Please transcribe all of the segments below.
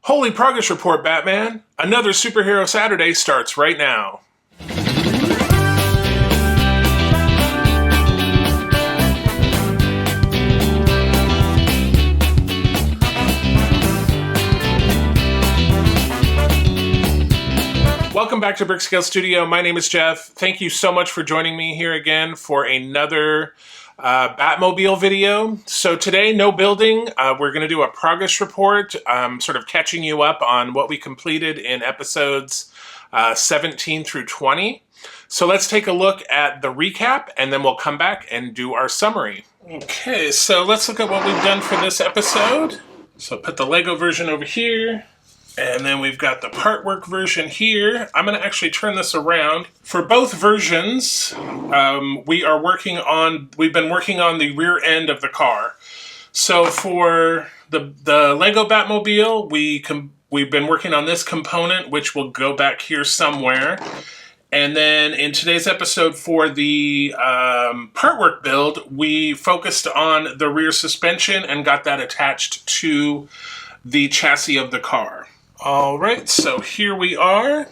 Holy progress report, Batman! Another Superhero Saturday starts right now. Welcome back to Brickscale Studio. My name is Jeff. Thank you so much for joining me here again for another Batmobile video. So today, no building. We're going to do a progress report, sort of catching you up on what we completed in episodes 17 through 20. So let's take a look at the recap, and then we'll come back and do our summary. Okay, so let's look at what we've done for this episode. So put the Lego version over here. And then we've got the part work version here. I'm going to actually turn this around. For both versions, we've been working on the rear end of the car. So for the Lego Batmobile, we've been working on this component, which will go back here somewhere. And then in today's episode for the part work build, we focused on the rear suspension and got that attached to the chassis of the car. All right, so here we are.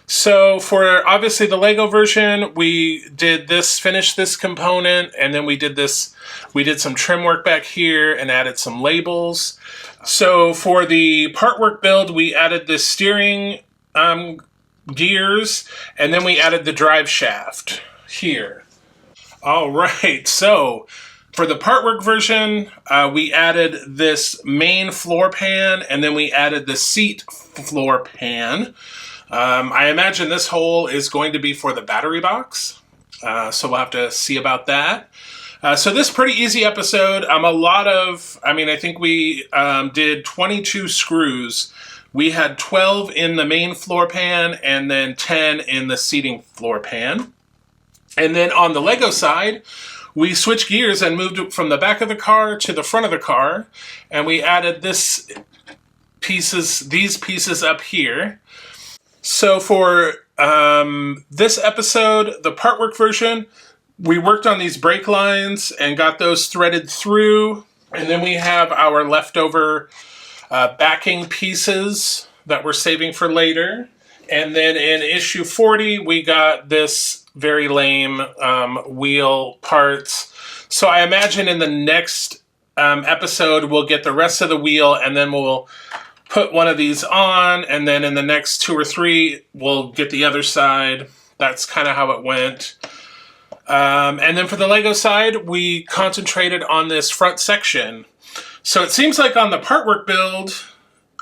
So for obviously the Lego version, we did this, finished this component, and then we did some trim work back here and added some labels. So for the part work build, we added the steering gears, and then we added the drive shaft here. All right, so for the part work version, we added this main floor pan, and then we added the seat floor pan. I imagine this hole is going to be for the battery box, so we'll have to see about that. So this pretty easy episode. I think we did 22 screws. We had 12 in the main floor pan, and then 10 in the seating floor pan. And then on the Lego side, we switched gears and moved it from the back of the car to the front of the car, and we added these pieces up here. So for this episode, the part work version, we worked on these brake lines and got those threaded through, and then we have our leftover backing pieces that we're saving for later. And then in issue 40, we got this very lame wheel parts. So I imagine in the next episode, we'll get the rest of the wheel, and then we'll put one of these on, and then in the next 2 or 3, we'll get the other side. That's kind of how it went. And then for the Lego side, we concentrated on this front section. So it seems like on the part work build,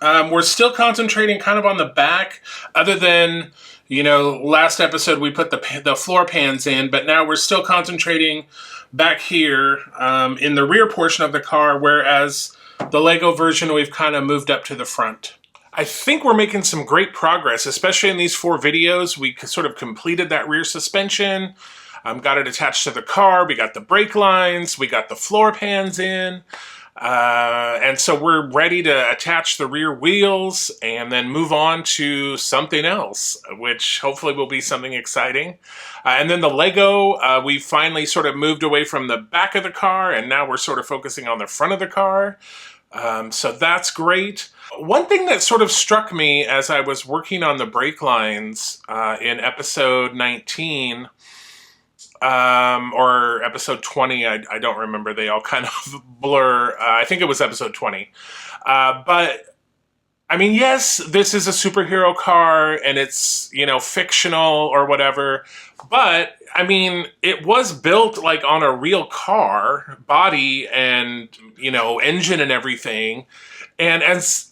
we're still concentrating kind of on the back, other than, last episode we put the floor pans in, but now we're still concentrating back here in the rear portion of the car, whereas the Lego version we've kind of moved up to the front. I think we're making some great progress, especially in these 4 videos. We sort of completed that rear suspension, got it attached to the car, we got the brake lines, we got the floor pans in. And so we're ready to attach the rear wheels and then move on to something else, which hopefully will be something exciting. And then the Lego, we finally sort of moved away from the back of the car, and now we're sort of focusing on the front of the car. So that's great. One thing that sort of struck me as I was working on the brake lines in episode 19, or episode 20, I don't remember. They all kind of blur. I think it was episode 20. But, I mean, yes, this is a superhero car, and it's, fictional or whatever. But, I mean, it was built, like, on a real car, body and, engine and everything. And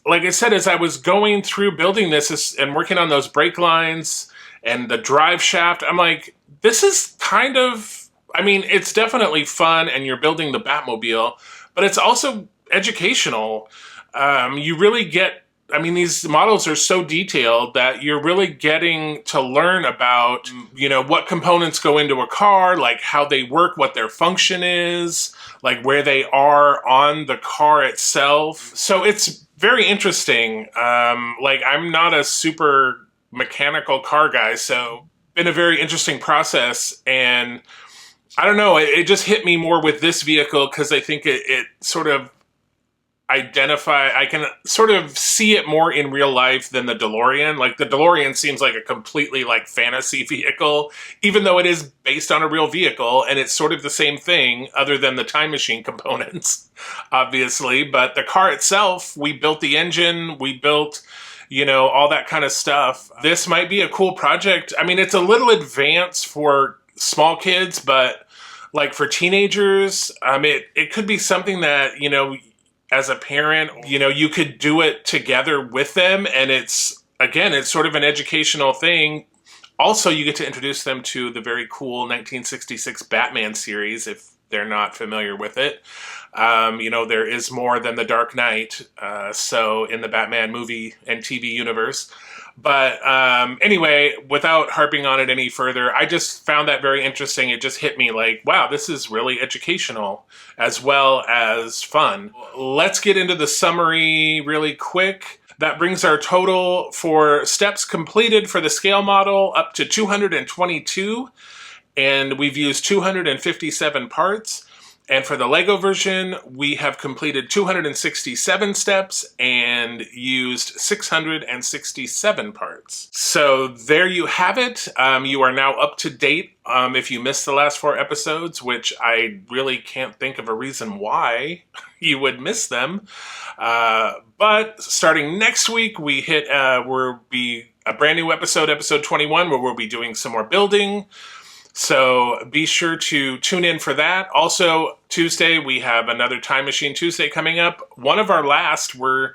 like I said, as I was going through building this and working on those brake lines and the drive shaft, I'm like, this is kind of, it's definitely fun, and you're building the Batmobile, but it's also educational. You really get, these models are so detailed that you're really getting to learn about, what components go into a car, like how they work, what their function is, like where they are on the car itself. So it's very interesting. I'm not a super mechanical car guy, so been a very interesting process, and I don't know, it just hit me more with this vehicle because I think it sort of I can sort of see it more in real life than the DeLorean. Like the DeLorean seems like a completely like fantasy vehicle, even though it is based on a real vehicle, and it's sort of the same thing other than the time machine components, obviously. But the car itself, we built the engine, we built, all that kind of stuff. This might be a cool project. I mean, it's a little advanced for small kids, but like for teenagers, it could be something that, as a parent, you could do it together with them. And it's sort of an educational thing. Also, you get to introduce them to the very cool 1966 Batman series if they're not familiar with it. There is more than the Dark Knight, so in the Batman movie and TV universe. But anyway, without harping on it any further, I just found that very interesting. It just hit me like, wow, this is really educational as well as fun. Let's get into the summary really quick. That brings our total for steps completed for the scale model up to 222, and we've used 257 parts. And for the Lego version, we have completed 267 steps and used 667 parts. So there you have it. You are now up to date if you missed the last 4 episodes, which I really can't think of a reason why you would miss them. But starting next week, will be a brand new episode 21, where we'll be doing some more building. So be sure to tune in for that. Also, Tuesday, we have another Time Machine Tuesday coming up. One of our last, we're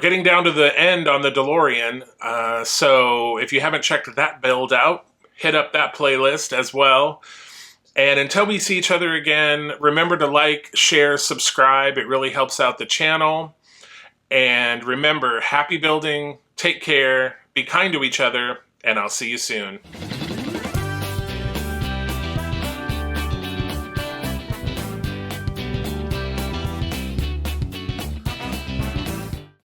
getting down to the end on the DeLorean. So if you haven't checked that build out, hit up that playlist as well. And until we see each other again, remember to like, share, subscribe. It really helps out the channel. And remember, happy building, take care, be kind to each other, and I'll see you soon.